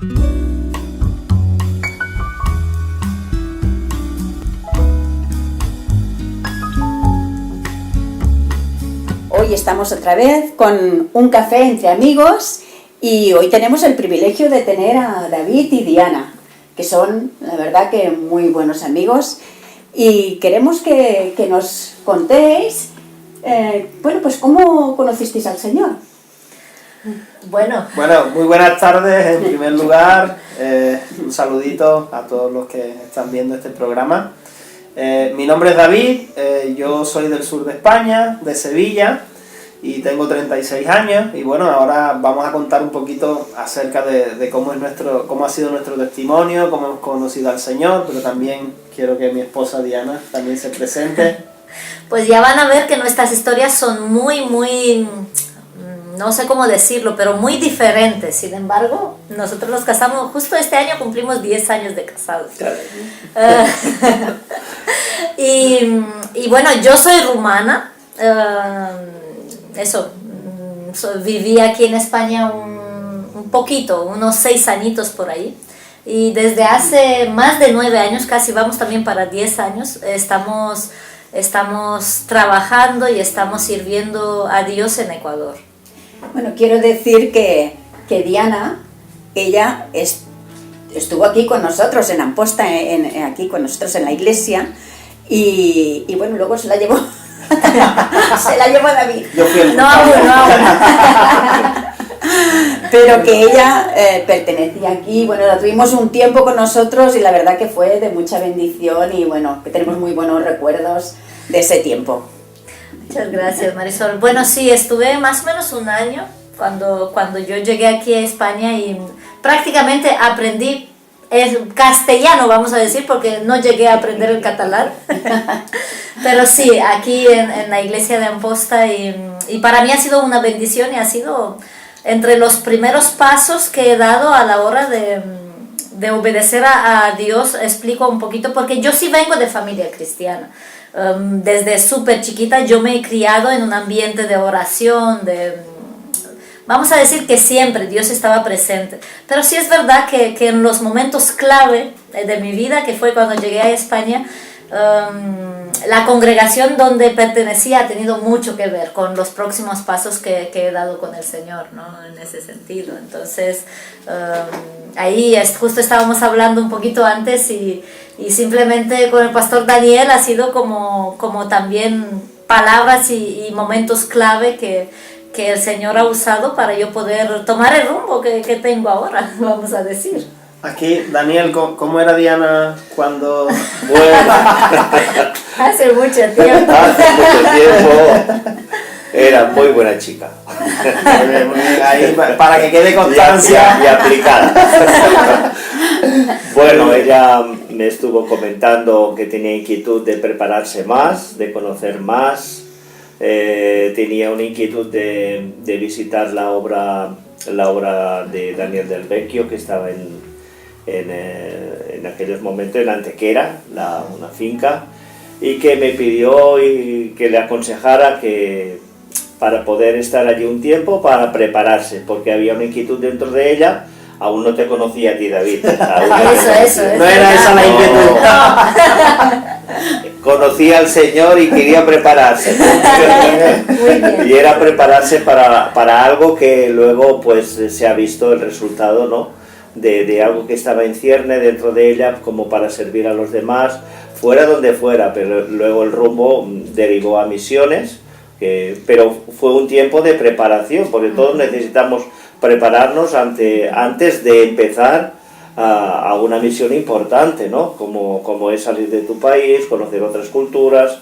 Hoy estamos otra vez con un café entre amigos y hoy tenemos el privilegio de tener a David y Diana, que son, la verdad, que muy buenos amigos, y queremos que nos contéis, pues cómo conocisteis al Señor. Bueno, muy buenas tardes en primer lugar, un saludito a todos los que están viendo este programa. Mi nombre es David, yo soy del sur de España, de Sevilla, y tengo 36 años, y bueno, ahora vamos a contar un poquito acerca de cómo ha sido nuestro testimonio, cómo hemos conocido al Señor, pero también quiero que mi esposa Diana también se presente. pues ya van a ver que nuestras historias son muy, no sé cómo decirlo, pero muy diferentes. Sin embargo, nosotros nos casamos, justo este año cumplimos 10 años de casados. Claro. Y bueno, yo soy rumana, viví aquí en España un poquito, unos 6 añitos por ahí, y desde hace más de 9 años, casi vamos también para 10 años, estamos trabajando y estamos sirviendo a Dios en Ecuador. Bueno, quiero decir que Diana, ella estuvo aquí con nosotros en Amposta, aquí con nosotros en la iglesia, y bueno, luego se la llevó David. No aún. Pero que ella pertenecía aquí, bueno, la tuvimos un tiempo con nosotros y la verdad que fue de mucha bendición, y bueno, que tenemos muy buenos recuerdos de ese tiempo. Muchas gracias, Marisol. Bueno, sí, estuve más o menos un año cuando yo llegué aquí a España, y prácticamente aprendí el castellano, vamos a decir, porque no llegué a aprender el catalán. Pero sí, aquí en la iglesia de Amposta, y para mí ha sido una bendición, y ha sido entre los primeros pasos que he dado a la hora de obedecer a Dios. Explico un poquito, porque yo sí vengo de familia cristiana. Desde súper chiquita yo me he criado en un ambiente de oración, vamos a decir que siempre Dios estaba presente. Pero sí es verdad que en los momentos clave de mi vida, que fue cuando llegué a España, la congregación donde pertenecía ha tenido mucho que ver con los próximos pasos que he dado con el Señor, ¿no? En ese sentido. Entonces, ahí justo estábamos hablando un poquito antes, y simplemente con el pastor Daniel ha sido como también palabras y momentos clave que el Señor ha usado para yo poder tomar el rumbo que tengo ahora, vamos a decir. Aquí, Daniel, ¿cómo era Diana cuando... Hace mucho tiempo. Hace mucho tiempo era muy buena chica. Ahí, para que quede constancia. Y aplicada. Bueno, ella me estuvo comentando que tenía inquietud de prepararse más, de conocer más. Tenía una inquietud de visitar la obra de Daniel Del Vecchio, que estaba en aquellos momentos en Antequera, una finca, y que me pidió y que le aconsejara que para poder estar allí un tiempo, para prepararse, porque había una inquietud dentro de ella. Aún no te conocía a ti, David. Eso. No era esa la inquietud. Conocía al Señor y quería prepararse. Muy bien. Y era prepararse para algo que luego pues se ha visto el resultado, ¿no? De algo que estaba en cierne dentro de ella, como para servir a los demás, fuera donde fuera, pero luego el rumbo derivó a misiones, pero fue un tiempo de preparación, porque todos necesitamos prepararnos antes de empezar a una misión importante, ¿no? Como es salir de tu país, conocer otras culturas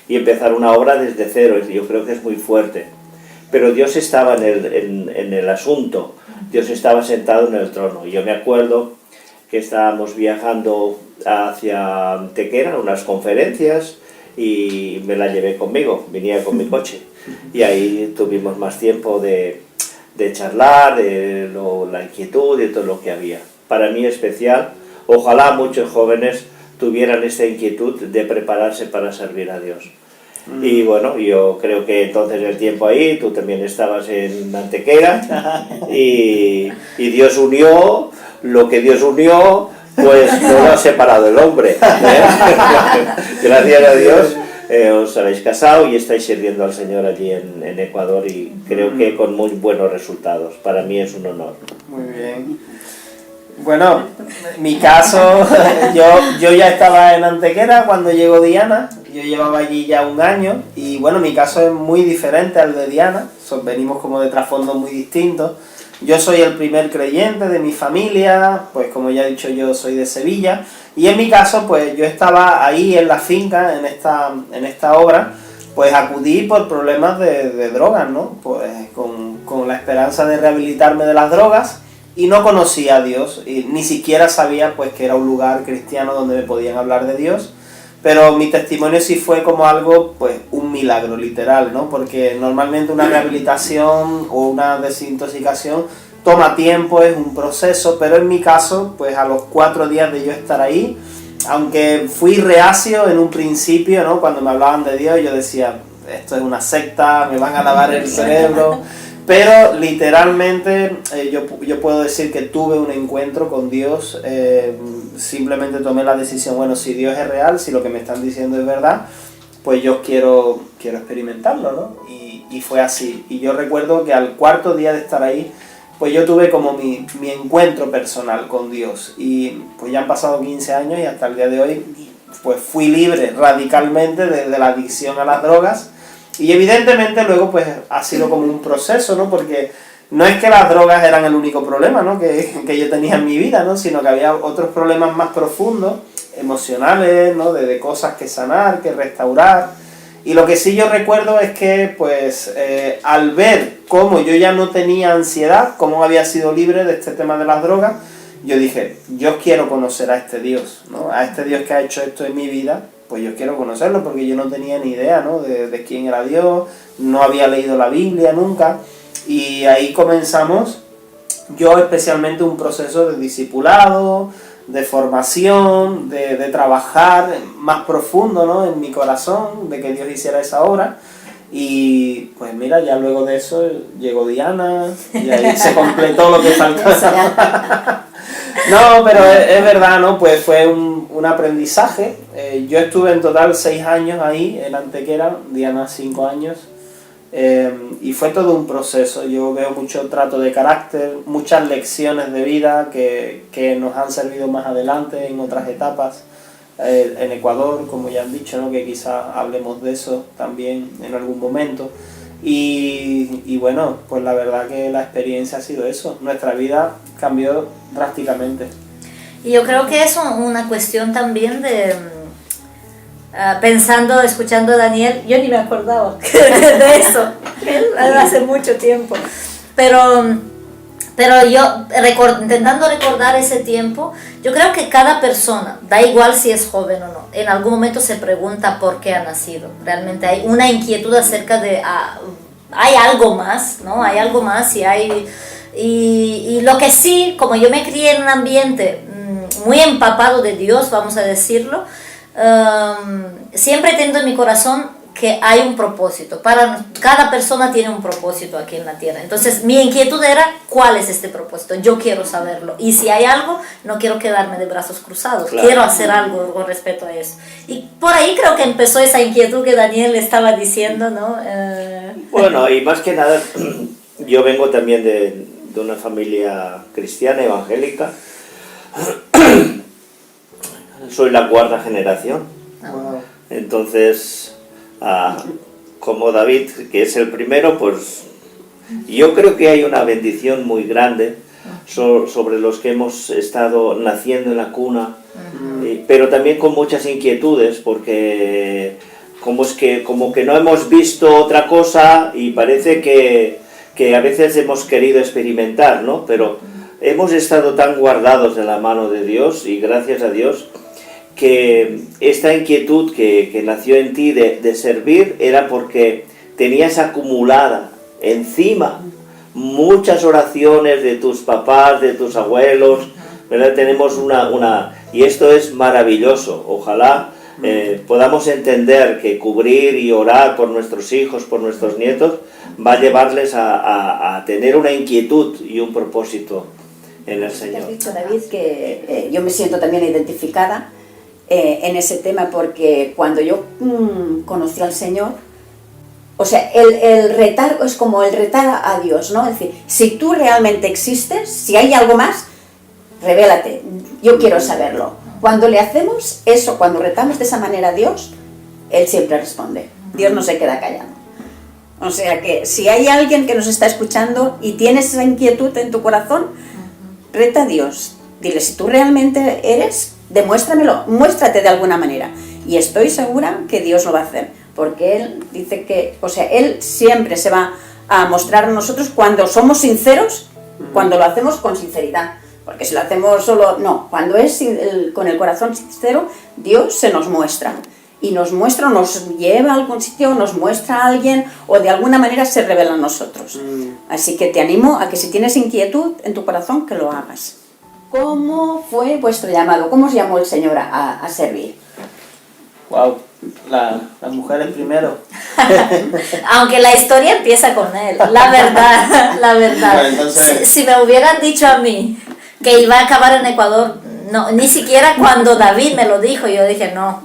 y empezar una obra desde cero. Yo creo que es muy fuerte. Pero Dios estaba en el asunto, Dios estaba sentado en el trono. Y yo me acuerdo que estábamos viajando hacia Antequera, unas conferencias, y me la llevé conmigo, venía con mi coche. Y ahí tuvimos más tiempo de charlar, la inquietud y todo lo que había. Para mí especial, ojalá muchos jóvenes tuvieran esta inquietud de prepararse para servir a Dios. Y bueno, yo creo que entonces el tiempo ahí, tú también estabas en Antequera, y Dios unió lo que Dios unió, pues no lo ha separado el hombre. Gracias a Dios os habéis casado y estáis sirviendo al Señor allí en Ecuador, y creo que con muy buenos resultados. Para mí es un honor. Muy bien. Bueno, mi caso, yo ya estaba en Antequera cuando llegó Diana, yo llevaba allí ya un año, y bueno, mi caso es muy diferente al de Diana, venimos como de trasfondos muy distintos. Yo soy el primer creyente de mi familia, pues como ya he dicho, yo soy de Sevilla, y en mi caso, pues yo estaba ahí en la finca, en esta obra, pues acudí por problemas de drogas, ¿no? Pues con la esperanza de rehabilitarme de las drogas, y no conocía a Dios, y ni siquiera sabía pues que era un lugar cristiano donde me podían hablar de Dios, pero mi testimonio sí fue como algo, pues un milagro literal, ¿no? Porque normalmente una rehabilitación o una desintoxicación toma tiempo, es un proceso, pero en mi caso, pues a los 4 días de yo estar ahí, aunque fui reacio en un principio, ¿no? Cuando me hablaban de Dios, yo decía, esto es una secta, me van a lavar el cerebro. Pero literalmente yo puedo decir que tuve un encuentro con Dios, simplemente tomé la decisión, bueno, si Dios es real, si lo que me están diciendo es verdad, pues yo quiero experimentarlo, ¿no? Y fue así. Y yo recuerdo que al 4.º día de estar ahí, pues yo tuve como mi encuentro personal con Dios. Y pues ya han pasado 15 años y hasta el día de hoy, pues fui libre radicalmente de la adicción a las drogas. Y evidentemente luego pues ha sido como un proceso, ¿no? Porque no es que las drogas eran el único problema, ¿no? que yo tenía en mi vida, ¿no? Sino que había otros problemas más profundos, emocionales, ¿no? De cosas que sanar, que restaurar. Y lo que sí yo recuerdo es que pues al ver cómo yo ya no tenía ansiedad, cómo había sido libre de este tema de las drogas, yo dije, yo quiero conocer a este Dios, ¿no? A este Dios que ha hecho esto en mi vida. Pues yo quiero conocerlo porque yo no tenía ni idea, ¿no? de quién era Dios, no había leído la Biblia nunca, y ahí comenzamos yo especialmente un proceso de discipulado, de formación, de trabajar más profundo, ¿no? En mi corazón, de que Dios hiciera esa obra. Y pues mira, ya luego de eso llegó Diana y ahí se completó lo que faltaba. No, pero es verdad, ¿no? Pues fue un aprendizaje. Yo estuve en total 6 años ahí en Antequera, Diana 5 años. Y fue todo un proceso. Yo veo mucho trato de carácter, muchas lecciones de vida que nos han servido más adelante en otras etapas. En Ecuador, como ya han dicho, ¿no? Que quizás hablemos de eso también en algún momento. Y bueno, pues la verdad que la experiencia ha sido eso. Nuestra vida cambió drásticamente. Y yo creo que es una cuestión también de... pensando, escuchando a Daniel, yo ni me acordaba de eso, hace mucho tiempo. Pero yo, intentando recordar ese tiempo, yo creo que cada persona, da igual si es joven o no, en algún momento se pregunta por qué ha nacido. Realmente hay una inquietud acerca de, hay algo más, ¿no? Hay algo más y lo que sí, como yo me crié en un ambiente muy empapado de Dios, vamos a decirlo, siempre he tenido en mi corazón que hay un propósito, cada persona tiene un propósito aquí en la tierra. Entonces mi inquietud era, ¿cuál es este propósito? Yo quiero saberlo, y si hay algo, no quiero quedarme de brazos cruzados, claro. Quiero hacer algo con respecto a eso. Y por ahí creo que empezó esa inquietud que Daniel estaba diciendo, ¿no? Bueno, y más que nada, yo vengo también de una familia cristiana, evangélica. Soy la 4ª generación. Wow. Entonces, como David, que es el primero, pues yo creo que hay una bendición muy grande sobre los que hemos estado naciendo en la cuna, pero también con muchas inquietudes, porque como que no hemos visto otra cosa y parece que a veces hemos querido experimentar, ¿no? Pero hemos estado tan guardados de la mano de Dios, y gracias a Dios, que esta inquietud que nació en ti de servir era porque tenías acumulada encima muchas oraciones de tus papás, de tus abuelos, ¿verdad? Tenemos y esto es maravilloso. Ojalá podamos entender que cubrir y orar por nuestros hijos, por nuestros nietos, va a llevarles a tener una inquietud y un propósito en el Has Señor. dicho, David, que yo me siento también identificada en ese tema, porque cuando yo conocí al Señor, o sea, el retar es como el retar a Dios, ¿no? Es decir, si tú realmente existes, si hay algo más, revélate, yo quiero saberlo. Cuando le hacemos eso, cuando retamos de esa manera a Dios, Él siempre responde. Dios no se queda callado. O sea que si hay alguien que nos está escuchando y tienes esa inquietud en tu corazón, reta a Dios. Dile, si tú realmente eres, demuéstramelo, muéstrate de alguna manera. Y estoy segura que Dios lo va a hacer. Porque Él dice que, o sea, Él siempre se va a mostrar a nosotros cuando somos sinceros, cuando lo hacemos con sinceridad. Porque si lo hacemos solo, no, cuando es con el corazón sincero, Dios se nos muestra. Y nos muestra, nos lleva a algún sitio, nos muestra a alguien, o de alguna manera se revela a nosotros. Así que te animo a que si tienes inquietud en tu corazón, que lo hagas. ¿Cómo fue vuestro llamado? ¿Cómo os llamó el Señor a servir? Wow, las mujeres primero. Aunque la historia empieza con él, la verdad, la verdad. Bueno, entonces... Si me hubieran dicho a mí que iba a acabar en Ecuador, no, ni siquiera cuando David me lo dijo, yo dije no.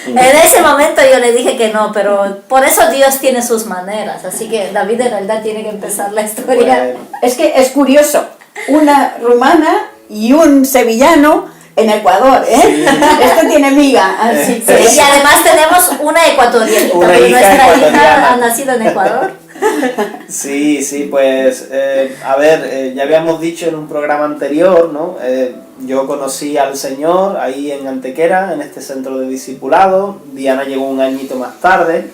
En ese momento yo le dije que no, pero por eso Dios tiene sus maneras, así que David en realidad tiene que empezar la historia. Bueno. Es que es curioso, una rumana y un sevillano en Ecuador, ¿eh? Sí. Esto tiene miga, así que... Y además tenemos una ecuatoriana, Una porque hija nuestra hija ecuatoriana. ha nacido en Ecuador. Sí, pues, a ver, ya habíamos dicho en un programa anterior, ¿no? Yo conocí al Señor ahí en Antequera, en este centro de discipulado. Diana llegó un añito más tarde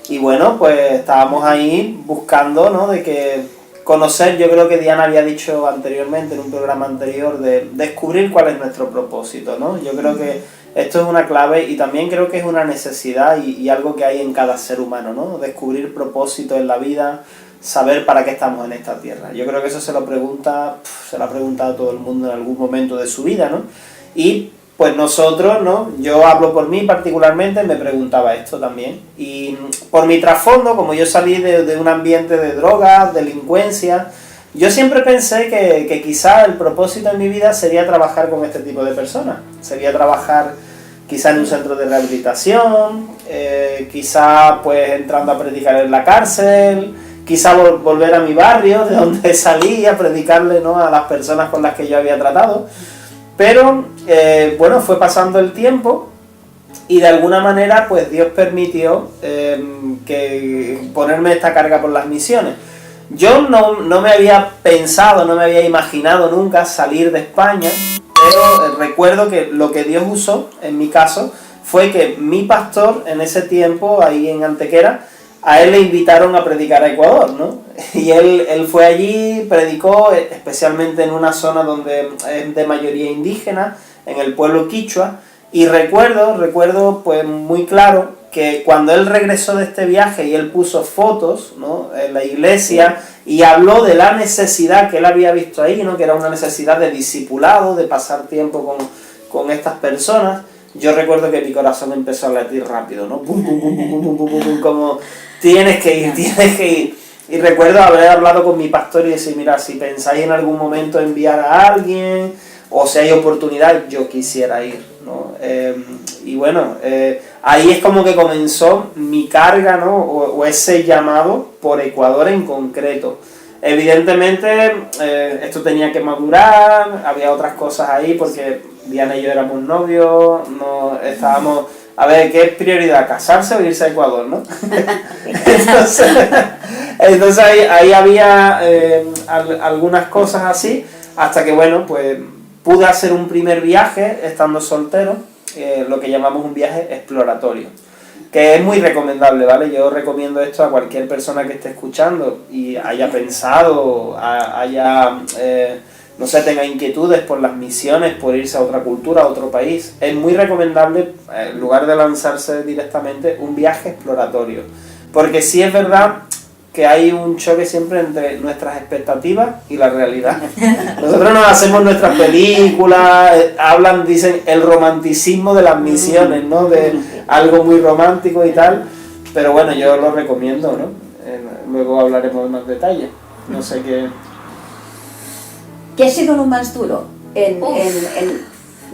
y bueno, pues estábamos ahí buscando, ¿no? De que conocer, yo creo que Diana había dicho anteriormente en un programa anterior, de descubrir cuál es nuestro propósito, ¿no? Yo creo que esto es una clave y también creo que es una necesidad y algo que hay en cada ser humano, ¿no? Descubrir propósito en la vida, saber para qué estamos en esta tierra. Yo creo que eso se lo ha preguntado a todo el mundo en algún momento de su vida, ¿no? Y pues nosotros, ¿no? Yo hablo por mí particularmente, me preguntaba esto también. Y por mi trasfondo, como yo salí de un ambiente de drogas, delincuencia, yo siempre pensé que quizá el propósito en mi vida sería trabajar con este tipo de personas. Sería trabajar quizá en un centro de rehabilitación, quizá pues entrando a predicar en la cárcel, quizá volver a mi barrio, de donde salí, a predicarle, ¿no? A las personas con las que yo había tratado. Pero, bueno, fue pasando el tiempo y de alguna manera pues Dios permitió que ponerme esta carga por las misiones. Yo no me había pensado, no me había imaginado nunca salir de España, pero recuerdo que lo que Dios usó, en mi caso, fue que mi pastor en ese tiempo, ahí en Antequera, a él le invitaron a predicar a Ecuador, ¿no? Y él fue allí, predicó, especialmente en una zona donde es de mayoría indígena, en el pueblo quichua, y recuerdo pues muy claro que cuando él regresó de este viaje y él puso fotos, ¿no? En la iglesia y habló de la necesidad que él había visto ahí, ¿no? Que era una necesidad de discipulado, de pasar tiempo con estas personas, yo recuerdo que mi corazón empezó a latir rápido, ¿no? Pum, pum, pum, pum, pum, pum, pum, pum, como tienes que ir. Y recuerdo haber hablado con mi pastor y decir, mira, si pensáis en algún momento enviar a alguien, o si hay oportunidad, yo quisiera ir, ¿no? Y bueno, ahí es como que comenzó mi carga, ¿no? O ese llamado por Ecuador en concreto. Evidentemente, esto tenía que madurar, había otras cosas ahí, porque Diana y yo éramos novios, no estábamos... A ver, ¿qué es prioridad? ¿Casarse o irse a Ecuador, no? entonces ahí había algunas cosas así, hasta que, bueno, pues pude hacer un primer viaje estando soltero, lo que llamamos un viaje exploratorio, que es muy recomendable, ¿vale? Yo recomiendo esto a cualquier persona que esté escuchando y haya pensado, no sé, tenga inquietudes por las misiones, por irse a otra cultura, a otro país. Es muy recomendable, en lugar de lanzarse directamente, un viaje exploratorio. Porque sí es verdad que hay un choque siempre entre nuestras expectativas y la realidad. Nosotros nos hacemos nuestras películas, dicen el romanticismo de las misiones, ¿no? De algo muy romántico y tal. Pero bueno, yo lo recomiendo, ¿no? Luego hablaremos de más detalles. No sé qué... ¿Qué ha sido lo más duro? Uf.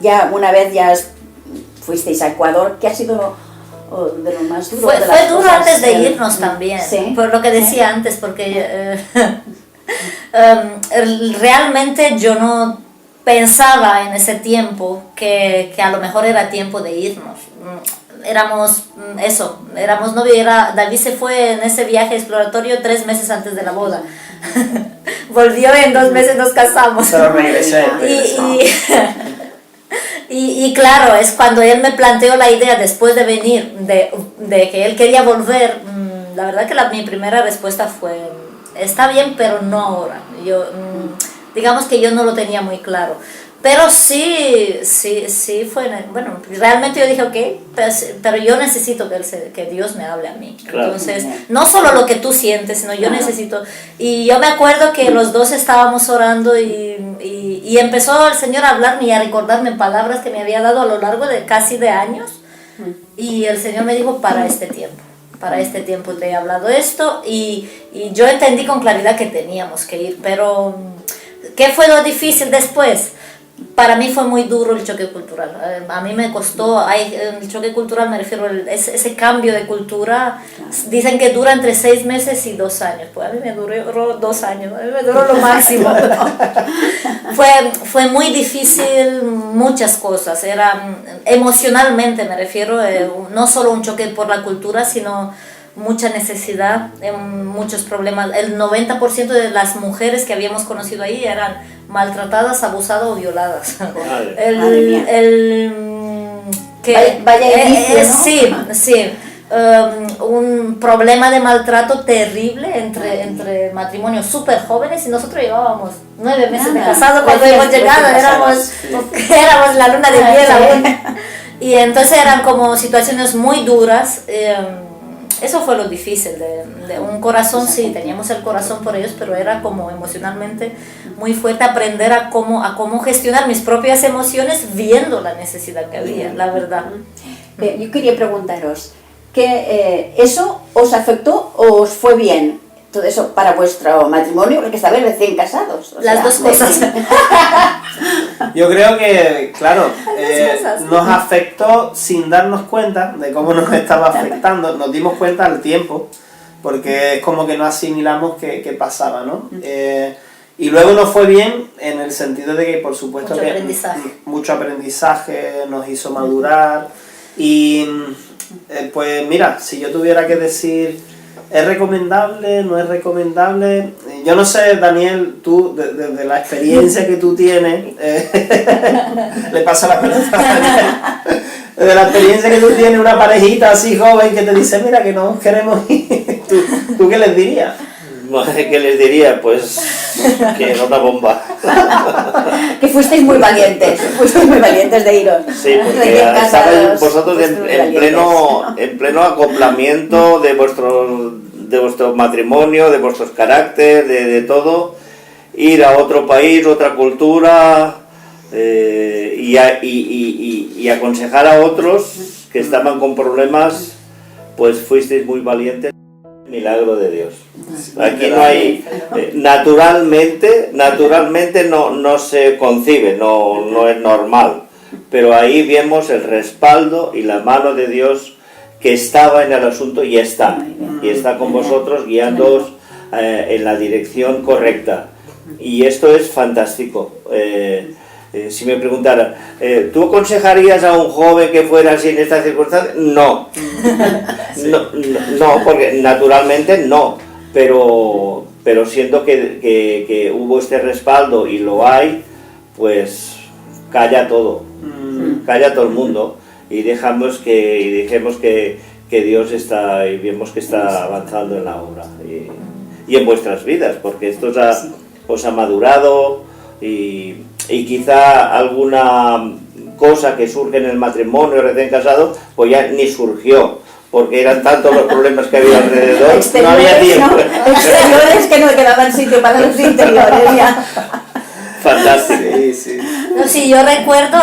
Ya una vez fuisteis a Ecuador, ¿qué ha sido de lo más duro? Fue de las duro cosas, antes de irnos también, sí, por lo que decía antes, porque realmente yo no pensaba en ese tiempo que a lo mejor era tiempo de irnos. Éramos novios, David se fue en ese viaje exploratorio 3 meses antes de la boda. Volvió y en 2 meses nos casamos. Pero regresé. Y claro, es cuando él me planteó la idea después de venir, de que él quería volver. La verdad que mi primera respuesta fue, está bien, pero no ahora. Digamos que yo no lo tenía muy claro. Pero sí fue, bueno, realmente yo dije, ok, pero yo necesito que Dios me hable a mí. Claro. Entonces, no solo lo que tú sientes, sino yo necesito. Y yo me acuerdo que los dos estábamos orando y empezó el Señor a hablarme y a recordarme palabras que me había dado a lo largo de casi de años. Y el Señor me dijo, para este tiempo te he hablado esto, y yo entendí con claridad que teníamos que ir. Pero, ¿qué fue lo difícil después? Para mí fue muy duro el choque cultural. A mí me costó, el choque cultural me refiero a ese cambio de cultura. Dicen que dura entre 6 meses y 2 años. Pues a mí me duró 2 años, a mí me duró lo máximo. Fue muy difícil muchas cosas. Emocionalmente me refiero, no solo un choque por la cultura, sino mucha necesidad, muchos problemas. El 90% de las mujeres que habíamos conocido ahí eran maltratadas, abusadas o violadas. Vaya inicio, ¿no? Sí. Un problema de maltrato terrible entre matrimonios súper jóvenes, y nosotros llevábamos 9 meses de casado cuando hemos llegado, éramos la luna de miel aún. Y entonces eran como situaciones muy duras. Eso fue lo difícil, de un corazón, sí, teníamos el corazón por ellos, pero era como emocionalmente muy fuerte aprender a cómo gestionar mis propias emociones viendo la necesidad que había, la verdad. Yo quería preguntaros, ¿que eso os afectó o os fue bien? Todo eso para vuestro matrimonio, porque estabais recién casados. Las dos cosas. Yo creo que, claro, nos afectó sin darnos cuenta de cómo nos estaba afectando. Nos dimos cuenta al tiempo, porque es como que no asimilamos que pasaba, ¿no? Y luego nos fue bien en el sentido de que, por supuesto, mucho aprendizaje nos hizo madurar. Y pues mira, si yo tuviera que decir, ¿es recomendable? ¿No es recomendable? Yo no sé, Daniel, tú, desde la experiencia que tú tienes, le pasa la pelota a Daniel. Desde la experiencia que tú tienes, una parejita así joven que te dice, mira, que no queremos ir, ¿tú qué les dirías? ¿Qué les diría? Pues que era una bomba. Que fuisteis muy valientes de iros. Sí, porque estabais vosotros en pleno acoplamiento de vuestro matrimonio, de vuestros caracteres, de todo. Ir a otro país, otra cultura, y aconsejar a otros que estaban con problemas, pues fuisteis muy valientes. Milagro de Dios. Aquí no hay, naturalmente no se concibe, no es normal, pero ahí vemos el respaldo y la mano de Dios que estaba en el asunto y está con vosotros guiándoos en la dirección correcta, y esto es fantástico. Si me preguntaran, ¿tú aconsejarías a un joven que fuera así en estas circunstancias? No. No, porque naturalmente no, pero siento que hubo este respaldo y lo hay, pues calla todo el mundo, y dejemos que Dios está, y vemos que está avanzando en la obra y en vuestras vidas, porque esto os ha madurado, y quizá alguna cosa que surge en el matrimonio recién casado, pues ya ni surgió, porque eran tantos los problemas que había alrededor, no había tiempo. Exteriores que no quedaban sitio para los interiores ya. Fantástico. Sí. sí, yo recuerdo,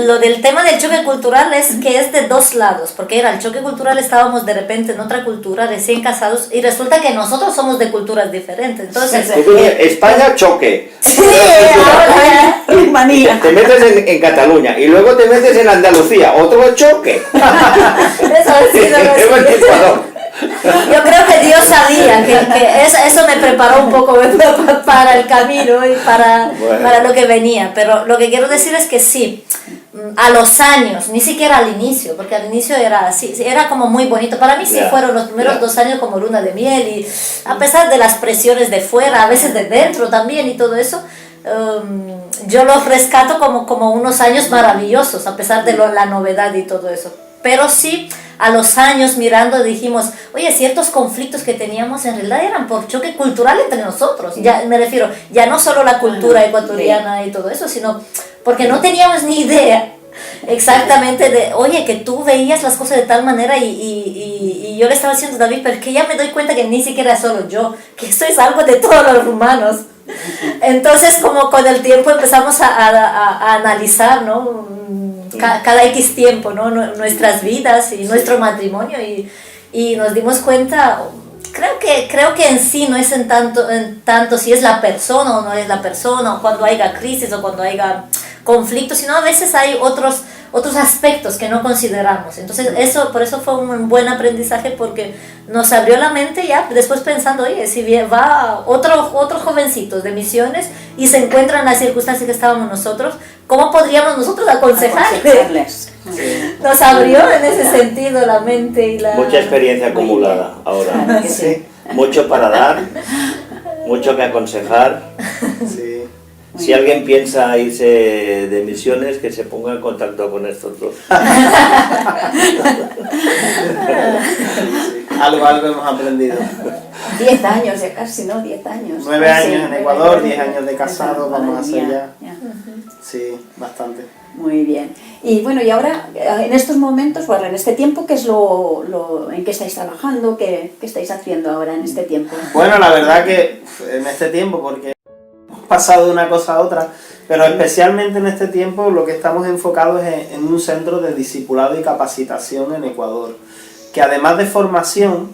lo del tema del choque cultural es que es de dos lados, porque era el choque cultural, estábamos de repente en otra cultura, recién casados, y resulta que nosotros somos de culturas diferentes. Entonces, España, choque. sí, ahora, Rumanía. Te metes en Cataluña y luego te metes en Andalucía, otro choque. eso ha sido Hemos así. empezado. Yo creo que Dios sabía que eso me preparó un poco para el camino y para lo que venía. Pero lo que quiero decir es que sí, a los años, ni siquiera al inicio, porque al inicio era así, era como muy bonito. Para mí sí fueron los primeros 2 años como luna de miel, y a pesar de las presiones de fuera, a veces de dentro también y todo eso, yo los rescato como unos años maravillosos, a pesar de la novedad y todo eso. Pero sí, a los años mirando dijimos, oye, ciertos conflictos que teníamos en realidad eran por choque cultural entre nosotros. Ya me refiero, ya no solo la cultura ecuatoriana y todo eso, sino porque no teníamos ni idea exactamente de, oye, que tú veías las cosas de tal manera y yo le estaba diciendo a David, pero es que ya me doy cuenta que ni siquiera solo yo, que esto es algo de todos los rumanos. Entonces, como con el tiempo empezamos a analizar, ¿no? Cada X tiempo, ¿no? Nuestras vidas y nuestro matrimonio, y nos dimos cuenta, creo que en sí no es en tanto si es la persona o no es la persona, o cuando haya crisis o cuando haya conflictos, sino a veces hay otros aspectos que no consideramos. Entonces por eso fue un buen aprendizaje, porque nos abrió la mente ya después pensando, oye, si va otros jovencitos de misiones y se encuentran en las circunstancias que estábamos nosotros, ¿cómo podríamos nosotros aconsejarles? Nos abrió en ese sentido la mente y la... Mucha experiencia acumulada ahora. Claro que sí. Mucho para dar, mucho que aconsejar. Sí. Si alguien piensa irse de misiones, que se ponga en contacto con estos dos. Algo hemos aprendido. 10 años ya casi, ¿no? 10 años. 9 años en Ecuador, 10 10 años de casado, vamos a hacer ya. Ya. Sí, bastante. Muy bien. Y bueno, y ahora, en estos momentos, bueno, en este tiempo, ¿qué es en qué estáis trabajando? ¿Qué estáis haciendo ahora en este tiempo? Bueno, la verdad que en este tiempo, porque hemos pasado de una cosa a otra, pero especialmente en este tiempo lo que estamos enfocados es en un centro de discipulado y capacitación en Ecuador, que además de formación,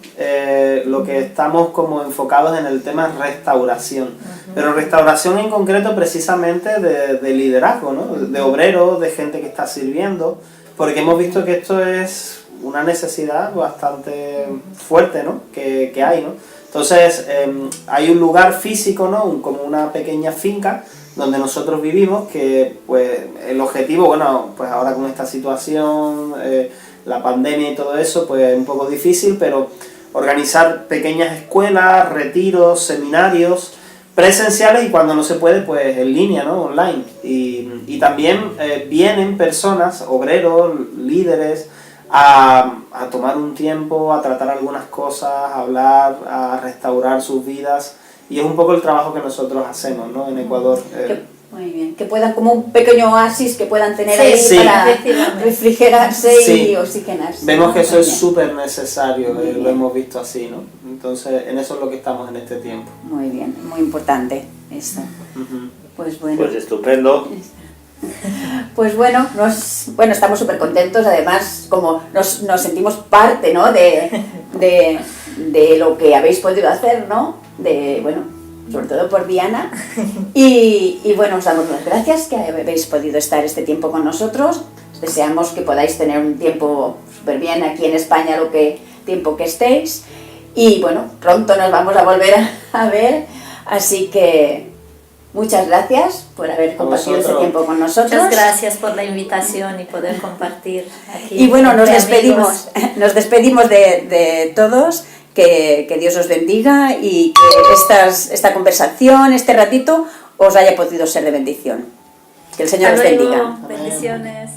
lo que estamos como enfocados en el tema es restauración, pero restauración en concreto precisamente de liderazgo, ¿no? De obreros, de gente que está sirviendo, porque hemos visto que esto es una necesidad bastante fuerte, ¿no? que hay, ¿no? Entonces hay un lugar físico, ¿no? Como una pequeña finca donde nosotros vivimos, que pues el objetivo, bueno, pues ahora con esta situación, la pandemia y todo eso, pues es un poco difícil, pero organizar pequeñas escuelas, retiros, seminarios presenciales, y cuando no se puede, pues en línea, ¿no? Online. Y también vienen personas, obreros, líderes, a tomar un tiempo, a tratar algunas cosas, a hablar, a restaurar sus vidas, y es un poco el trabajo que nosotros hacemos, ¿no? En Ecuador. Muy bien, que puedan, como un pequeño oasis que puedan tener Sí, ahí para efectivamente. refrigerarse Sí. y oxigenarse. Vemos que eso Muy es bien. súper necesario, Muy bien. lo hemos visto así, ¿no? Entonces, en eso es lo que estamos en este tiempo. Muy bien, muy importante esto. Ujú. Pues bueno. Pues estupendo. Pues bueno, estamos súper contentos, además como nos sentimos parte, ¿no? de lo que habéis podido hacer, ¿no? Sobre todo por Diana, y bueno, os damos las gracias que habéis podido estar este tiempo con nosotros. Deseamos que podáis tener un tiempo súper bien aquí en España, tiempo que estéis, y bueno, pronto nos vamos a volver a ver, así que muchas gracias por haber compartido este tiempo con nosotros. Muchas gracias por la invitación y poder compartir aquí. Y bueno, nos entre amigos. despedimos de todos, que Dios os bendiga y que esta conversación, este ratito, os haya podido ser de bendición. Que el Señor os Hasta luego. bendiga. Bendiciones.